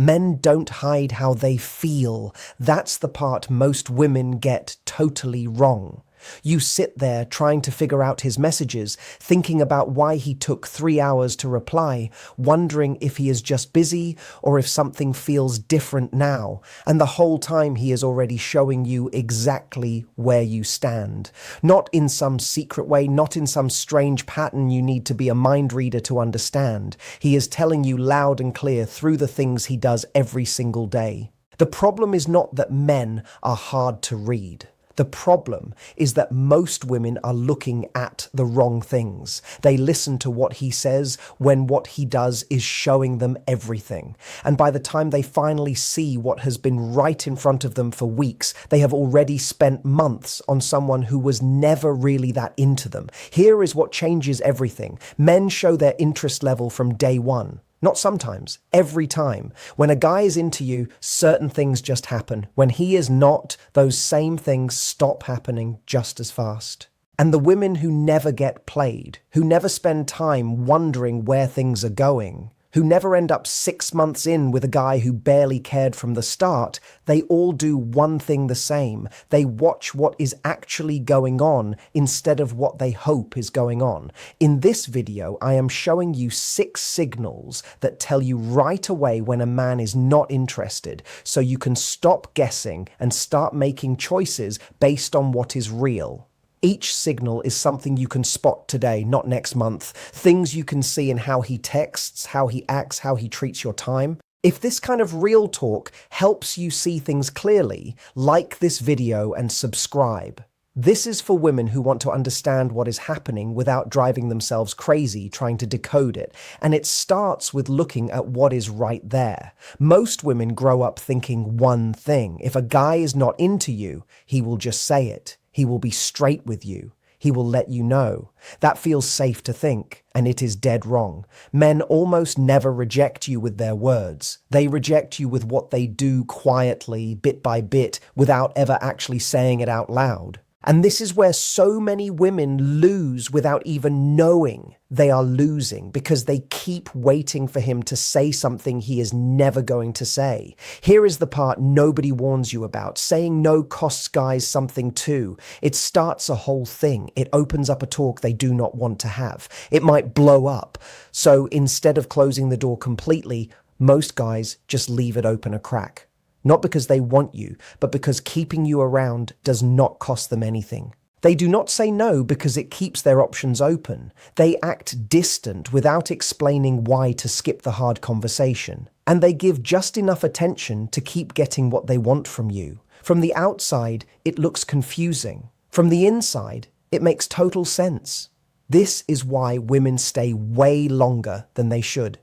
Men don't hide how they feel. That's the part most women get totally wrong. You sit there trying to figure out his messages, thinking about why he took 3 hours to reply, wondering if he is just busy or if something feels different now. And the whole time he is already showing you exactly where you stand. Not in some secret way, not in some strange pattern you need to be a mind reader to understand. He is telling you loud and clear through the things he does every single day. The problem is not that men are hard to read. The problem is that most women are looking at the wrong things. They listen to what he says when what he does is showing them everything. And by the time they finally see what has been right in front of them for weeks, they have already spent months on someone who was never really that into them. Here is what changes everything. Men show their interest level from day one. Not sometimes, every time. When a guy is into you, certain things just happen. When he is not, those same things stop happening just as fast. And the women who never get played, who never spend time wondering where things are going, who never end up 6 months in with a guy who barely cared from the start, they all do one thing the same. They watch what is actually going on instead of what they hope is going on. In this video, I am showing you 6 signals that tell you right away when a man is not interested, so you can stop guessing and start making choices based on what is real. Each signal is something you can spot today, not next month. Things you can see in how he texts, how he acts, how he treats your time. If this kind of real talk helps you see things clearly, like this video and subscribe. This is for women who want to understand what is happening without driving themselves crazy trying to decode it. And it starts with looking at what is right there. Most women grow up thinking one thing. If a guy is not into you, he will just say it. He will be straight with you. He will let you know. That feels safe to think, and it is dead wrong. Men almost never reject you with their words. They reject you with what they do quietly, bit by bit, without ever actually saying it out loud. And this is where so many women lose without even knowing they are losing, because they keep waiting for him to say something he is never going to say. Here is the part nobody warns you about. Saying no costs guys something too. It starts a whole thing. It opens up a talk they do not want to have. It might blow up. So instead of closing the door completely, most guys just leave it open a crack. Not because they want you, but because keeping you around does not cost them anything. They do not say no because it keeps their options open. They act distant without explaining why to skip the hard conversation. And they give just enough attention to keep getting what they want from you. From the outside, it looks confusing. From the inside, it makes total sense. This is why women stay way longer than they should.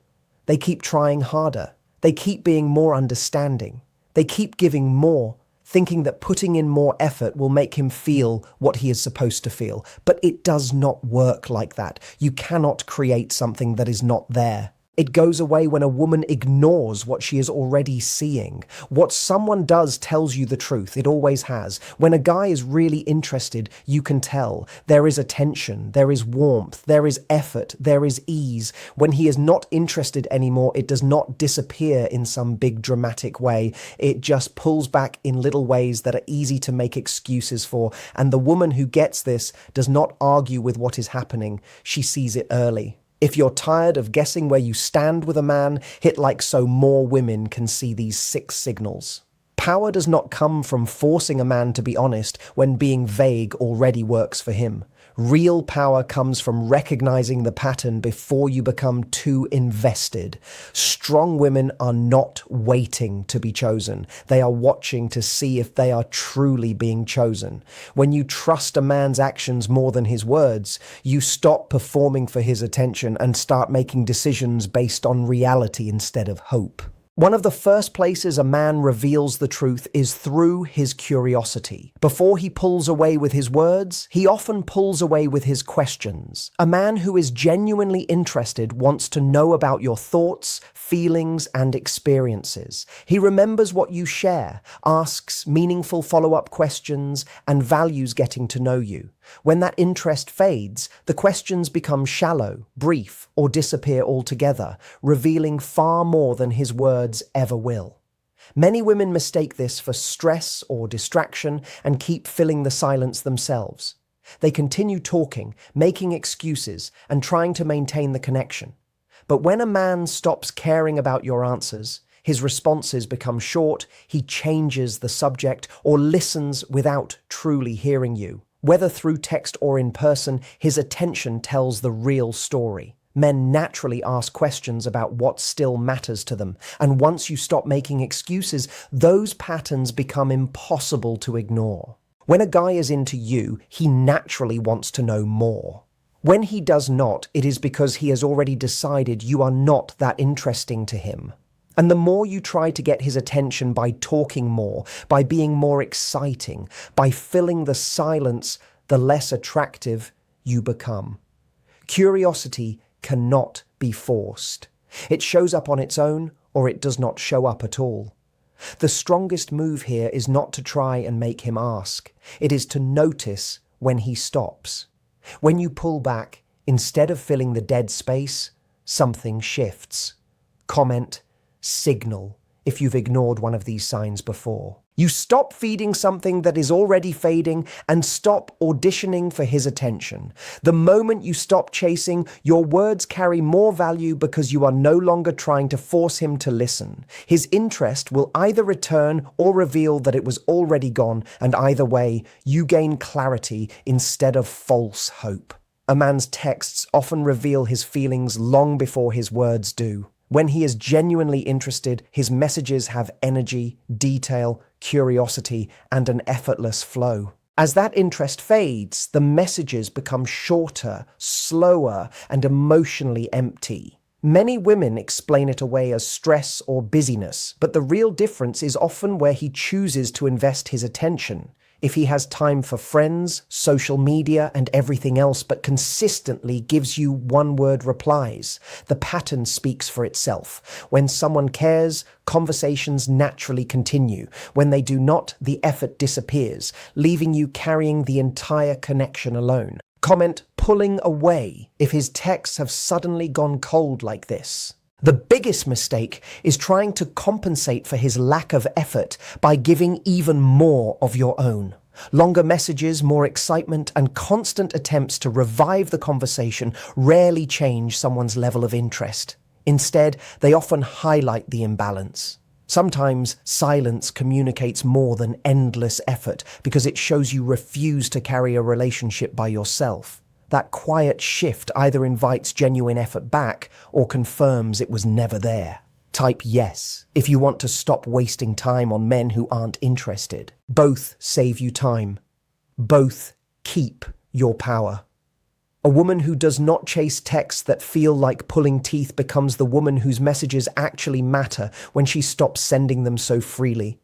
They keep trying harder. They keep being more understanding. They keep giving more, thinking that putting in more effort will make him feel what he is supposed to feel. But it does not work like that. You cannot create something that is not there. It goes away when a woman ignores what she is already seeing. What someone does tells you the truth. It always has. When a guy is really interested, you can tell. There is attention, there is warmth, there is effort, there is ease. When he is not interested anymore, it does not disappear in some big dramatic way. It just pulls back in little ways that are easy to make excuses for. And the woman who gets this does not argue with what is happening. She sees it early. If you're tired of guessing where you stand with a man, hit like so more women can see these 6 signals. Power does not come from forcing a man to be honest when being vague already works for him. Real power comes from recognizing the pattern before you become too invested. Strong women are not waiting to be chosen. They are watching to see if they are truly being chosen. When you trust a man's actions more than his words, you stop performing for his attention and start making decisions based on reality instead of hope. One of the first places a man reveals the truth is through his curiosity. Before he pulls away with his words, he often pulls away with his questions. A man who is genuinely interested wants to know about your thoughts, feelings, and experiences. He remembers what you share, asks meaningful follow-up questions, and values getting to know you. When that interest fades, the questions become shallow, brief, or disappear altogether, revealing far more than his words ever will. Many women mistake this for stress or distraction and keep filling the silence themselves. They continue talking, making excuses, and trying to maintain the connection. But when a man stops caring about your answers, his responses become short, he changes the subject, or listens without truly hearing you. Whether through text or in person, his attention tells the real story. Men naturally ask questions about what still matters to them, and once you stop making excuses, those patterns become impossible to ignore. When a guy is into you, he naturally wants to know more. When he does not, it is because he has already decided you are not that interesting to him. And the more you try to get his attention by talking more, by being more exciting, by filling the silence, the less attractive you become. Curiosity cannot be forced. It shows up on its own, or it does not show up at all. The strongest move here is not to try and make him ask. It is to notice when he stops. When you pull back, instead of filling the dead space, something shifts. Comment, signal, if you've ignored one of these signs before. You stop feeding something that is already fading and stop auditioning for his attention. The moment you stop chasing, your words carry more value because you are no longer trying to force him to listen. His interest will either return or reveal that it was already gone, and either way, you gain clarity instead of false hope. A man's texts often reveal his feelings long before his words do. When he is genuinely interested, his messages have energy, detail, curiosity, and an effortless flow. As that interest fades, the messages become shorter, slower, and emotionally empty. Many women explain it away as stress or busyness, but the real difference is often where he chooses to invest his attention. If he has time for friends, social media, and everything else, but consistently gives you one-word replies, the pattern speaks for itself. When someone cares, conversations naturally continue. When they do not, the effort disappears, leaving you carrying the entire connection alone. Comment, pulling away, if his texts have suddenly gone cold like this. The biggest mistake is trying to compensate for his lack of effort by giving even more of your own. Longer messages, more excitement, and constant attempts to revive the conversation rarely change someone's level of interest. Instead, they often highlight the imbalance. Sometimes silence communicates more than endless effort because it shows you refuse to carry a relationship by yourself. That quiet shift either invites genuine effort back or confirms it was never there. Type yes if you want to stop wasting time on men who aren't interested. Both save you time. Both keep your power. A woman who does not chase texts that feel like pulling teeth becomes the woman whose messages actually matter when she stops sending them so freely.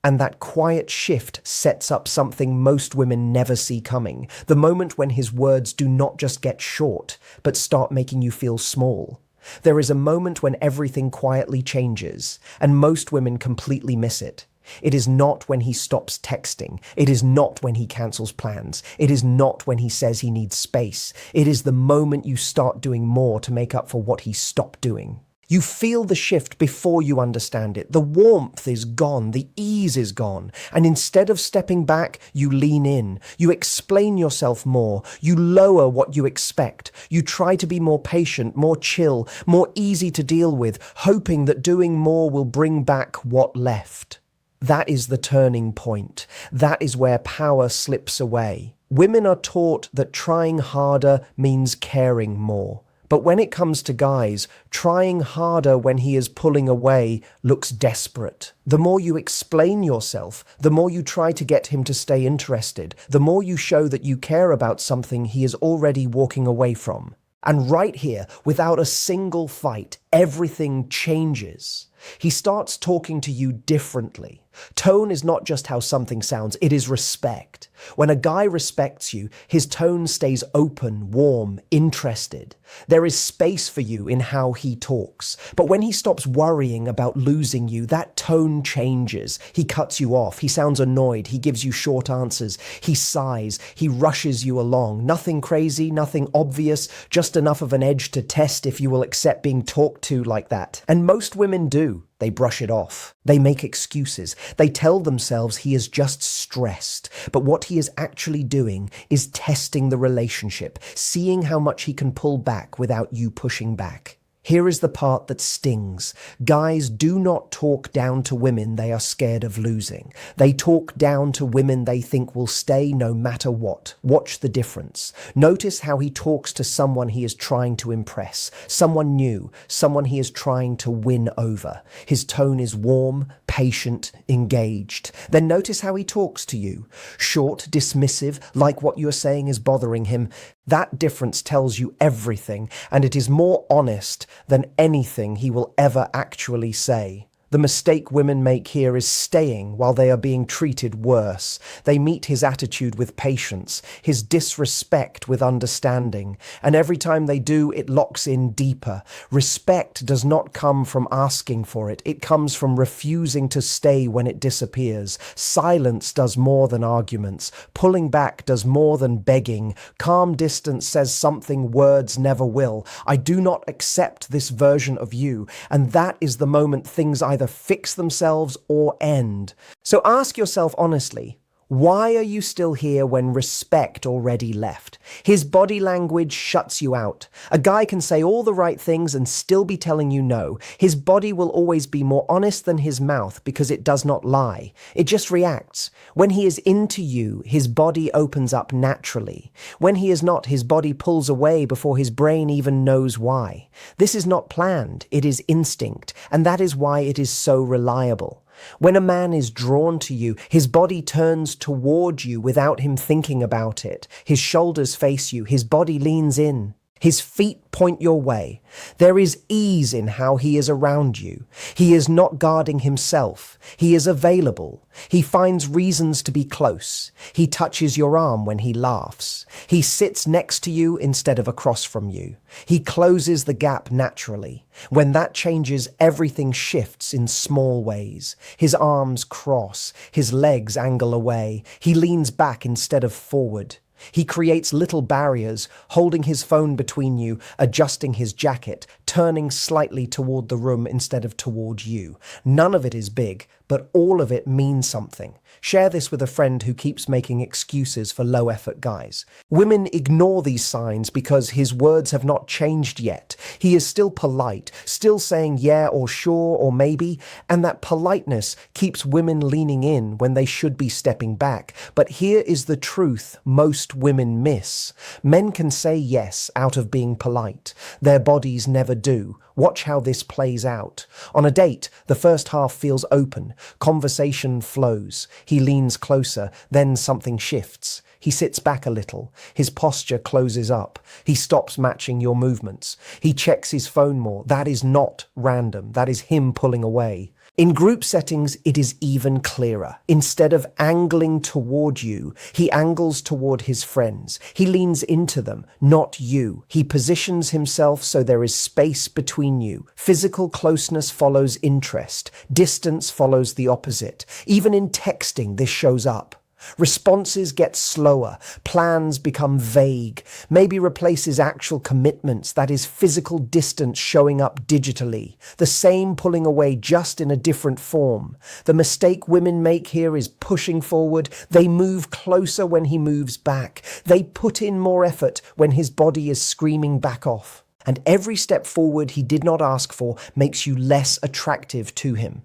And that quiet shift sets up something most women never see coming. The moment when his words do not just get short, but start making you feel small. There is a moment when everything quietly changes, and most women completely miss it. It is not when he stops texting. It is not when he cancels plans. It is not when he says he needs space. It is the moment you start doing more to make up for what he stopped doing. You feel the shift before you understand it. The warmth is gone, the ease is gone, and instead of stepping back, you lean in. You explain yourself more. You lower what you expect. You try to be more patient, more chill, more easy to deal with, hoping that doing more will bring back what left. That is the turning point. That is where power slips away. Women are taught that trying harder means caring more. But when it comes to guys, trying harder when he is pulling away looks desperate. The more you explain yourself, the more you try to get him to stay interested, the more you show that you care about something he is already walking away from. And right here, without a single fight, everything changes. He starts talking to you differently. Tone is not just how something sounds, it is respect. When a guy respects you, his tone stays open, warm, interested. There is space for you in how he talks. But when he stops worrying about losing you, that tone changes. He cuts you off. He sounds annoyed. He gives you short answers. He sighs. He rushes you along. Nothing crazy, nothing obvious, just enough of an edge to test if you will accept being talked to like that. And most women do. They brush it off. They make excuses. They tell themselves he is just stressed. But what he is actually doing is testing the relationship, seeing how much he can pull back without you pushing back. Here is the part that stings. Guys do not talk down to women they are scared of losing. They talk down to women they think will stay no matter what. Watch the difference. Notice how he talks to someone he is trying to impress, someone new, someone he is trying to win over. His tone is warm, patient, engaged. Then notice how he talks to you. Short, dismissive, like what you are saying is bothering him. That difference tells you everything, and it is more honest than anything he will ever actually say. The mistake women make here is staying while they are being treated worse. They meet his attitude with patience, his disrespect with understanding, and every time they do, it locks in deeper. Respect does not come from asking for it. It comes from refusing to stay when it disappears. Silence does more than arguments. Pulling back does more than begging. Calm distance says something words never will. I do not accept this version of you, and that is the moment things either fix themselves or end. So ask yourself honestly, why are you still here when respect already left? His body language shuts you out. A guy can say all the right things and still be telling you no. His body will always be more honest than his mouth because it does not lie. It just reacts. When he is into you, his body opens up naturally. When he is not, his body pulls away before his brain even knows why. This is not planned. It is instinct, and that is why it is so reliable. When a man is drawn to you, his body turns toward you without him thinking about it. His shoulders face you, his body leans in. His feet point your way. There is ease in how he is around you. He is not guarding himself. He is available. He finds reasons to be close. He touches your arm when he laughs. He sits next to you instead of across from you. He closes the gap naturally. When that changes, everything shifts in small ways. His arms cross. His legs angle away. He leans back instead of forward. He creates little barriers, holding his phone between you, adjusting his jacket, turning slightly toward the room instead of toward you. None of it is big, but all of it means something. Share this with a friend who keeps making excuses for low-effort guys. Women ignore these signs because his words have not changed yet. He is still polite, still saying yeah or sure or maybe, and that politeness keeps women leaning in when they should be stepping back. But here is the truth most women miss. Men can say yes out of being polite. Their bodies never do. Watch how this plays out. On a date, the first half feels open. Conversation flows. He leans closer, then something shifts. He sits back a little. His posture closes up. He stops matching your movements. He checks his phone more. That is not random. That is him pulling away. In group settings, it is even clearer. Instead of angling toward you, he angles toward his friends. He leans into them, not you. He positions himself so there is space between you. Physical closeness follows interest. Distance follows the opposite. Even in texting, this shows up. Responses get slower, plans become vague, maybe replaces actual commitments, that is physical distance showing up digitally, the same pulling away just in a different form. The mistake women make here is pushing forward. They move closer when he moves back. They put in more effort when his body is screaming back off. And every step forward he did not ask for makes you less attractive to him.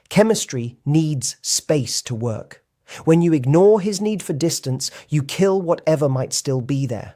Chemistry needs space to work. When you ignore his need for distance, you kill whatever might still be there.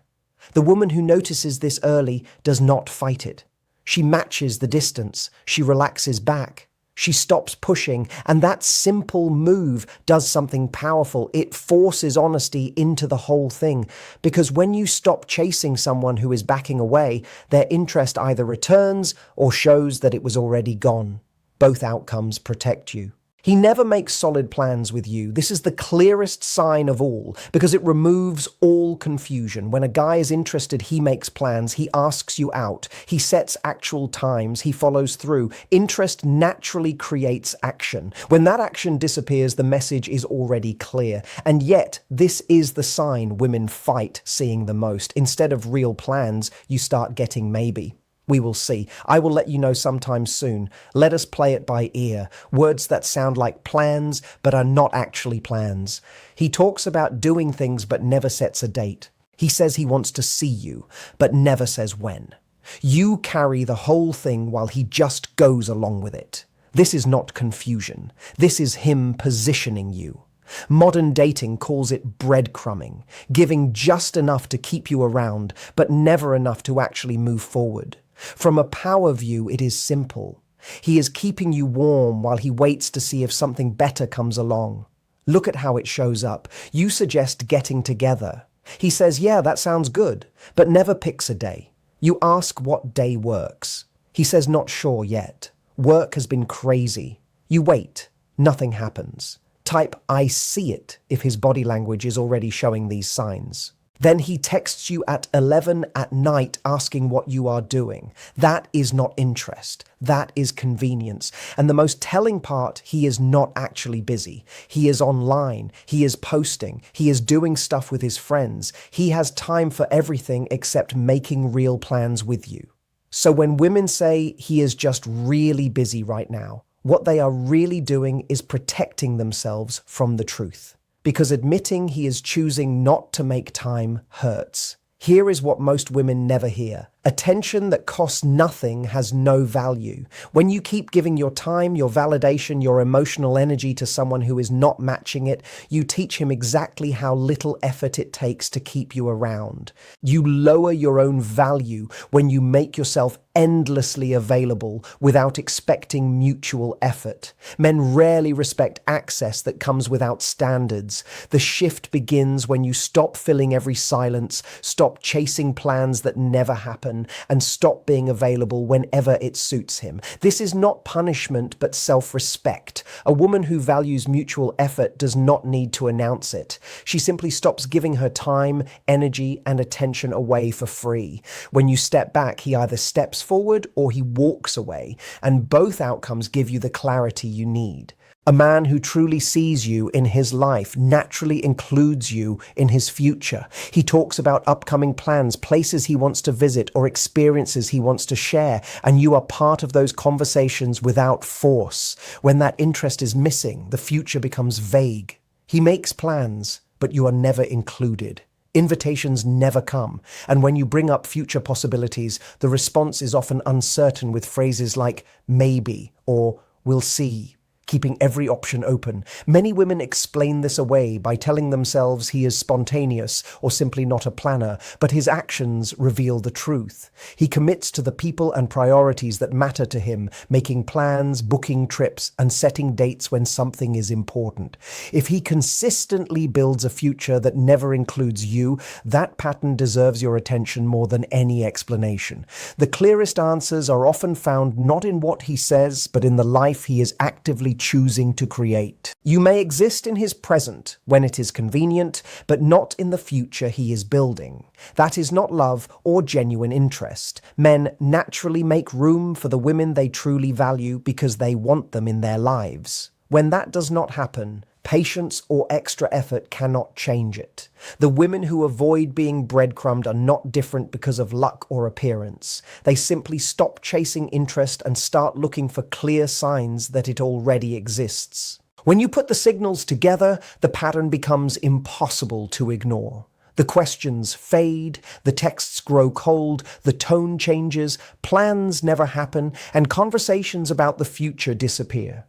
The woman who notices this early does not fight it. She matches the distance. She relaxes back. She stops pushing, and that simple move does something powerful. It forces honesty into the whole thing, because when you stop chasing someone who is backing away, their interest either returns or shows that it was already gone. Both outcomes protect you. He never makes solid plans with you. This is the clearest sign of all, because it removes all confusion. When a guy is interested, he makes plans, he asks you out, he sets actual times, he follows through. Interest naturally creates action. When that action disappears, the message is already clear. And yet, this is the sign women fight seeing the most. Instead of real plans, you start getting maybe. We will see. I will let you know sometime soon. Let us play it by ear. Words that sound like plans, but are not actually plans. He talks about doing things, but never sets a date. He says he wants to see you, but never says when. You carry the whole thing while he just goes along with it. This is not confusion. This is him positioning you. Modern dating calls it breadcrumbing, giving just enough to keep you around, but never enough to actually move forward. From a power view, it is simple. He is keeping you warm while he waits to see if something better comes along. Look at how it shows up. You suggest getting together. He says, yeah, that sounds good, but never picks a day. You ask what day works. He says, not sure yet. Work has been crazy. You wait. Nothing happens. Type, I see it, if his body language is already showing these signs. Then he texts you at 11 at night asking what you are doing. That is not interest. That is convenience. And the most telling part, he is not actually busy. He is online. He is posting. He is doing stuff with his friends. He has time for everything except making real plans with you. So when women say he is just really busy right now, what they are really doing is protecting themselves from the truth. Because admitting he is choosing not to make time hurts. Here is what most women never hear. Attention that costs nothing has no value. When you keep giving your time, your validation, your emotional energy to someone who is not matching it, you teach him exactly how little effort it takes to keep you around. You lower your own value when you make yourself endlessly available without expecting mutual effort. Men rarely respect access that comes without standards. The shift begins when you stop filling every silence, stop chasing plans that never happen, and stop being available whenever it suits him. This is not punishment, but self-respect. A woman who values mutual effort does not need to announce it. She simply stops giving her time, energy, and attention away for free. When you step back, he either steps forward or he walks away, and both outcomes give you the clarity you need. A man who truly sees you in his life naturally includes you in his future. He talks about upcoming plans, places he wants to visit, or experiences he wants to share, and you are part of those conversations without force. When that interest is missing, the future becomes vague. He makes plans, but you are never included. Invitations never come, and when you bring up future possibilities, the response is often uncertain with phrases like maybe or we'll see, keeping every option open. Many women explain this away by telling themselves he is spontaneous or simply not a planner, but his actions reveal the truth. He commits to the people and priorities that matter to him, making plans, booking trips, and setting dates when something is important. If he consistently builds a future that never includes you, that pattern deserves your attention more than any explanation. The clearest answers are often found not in what he says, but in the life he is actively choosing to create. You may exist in his present when it is convenient, but not in the future he is building. That is not love or genuine interest. Men naturally make room for the women they truly value because they want them in their lives. When that does not happen, patience or extra effort cannot change it. The women who avoid being breadcrumbed are not different because of luck or appearance. They simply stop chasing interest and start looking for clear signs that it already exists. When you put the signals together, the pattern becomes impossible to ignore. The questions fade, the texts grow cold, the tone changes, plans never happen, and conversations about the future disappear.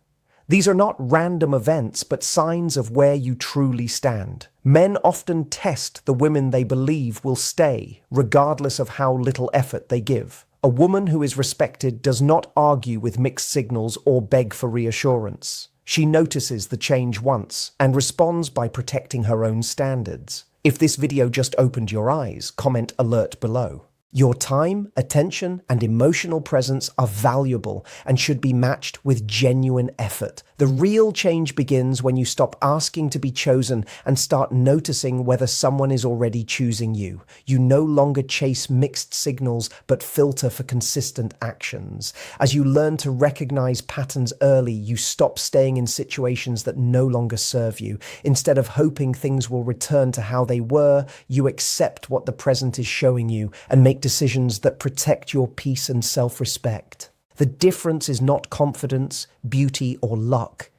These are not random events, but signs of where you truly stand. Men often test the women they believe will stay, regardless of how little effort they give. A woman who is respected does not argue with mixed signals or beg for reassurance. She notices the change once and responds by protecting her own standards. If this video just opened your eyes, comment alert below. Your time, attention, and emotional presence are valuable and should be matched with genuine effort. The real change begins when you stop asking to be chosen and start noticing whether someone is already choosing you. You no longer chase mixed signals, but filter for consistent actions. As you learn to recognize patterns early, you stop staying in situations that no longer serve you. Instead of hoping things will return to how they were, you accept what the present is showing you and make decisions that protect your peace and self-respect. The difference is not confidence, beauty, or luck.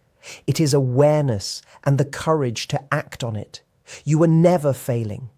It is awareness and the courage to act on it. You are never failing.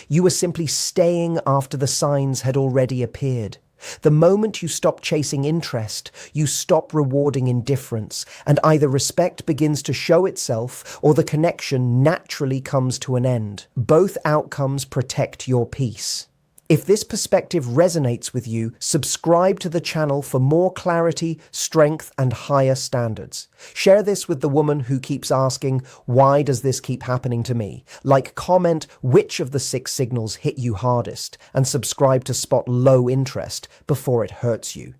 You are simply staying after the signs had already appeared. The moment you stop chasing interest, you stop rewarding indifference, and either respect begins to show itself or the connection naturally comes to an end. Both outcomes protect your peace. If this perspective resonates with you, subscribe to the channel for more clarity, strength, and higher standards. Share this with the woman who keeps asking, why does this keep happening to me? Comment which of the 6 signals hit you hardest, and subscribe to spot low interest before it hurts you.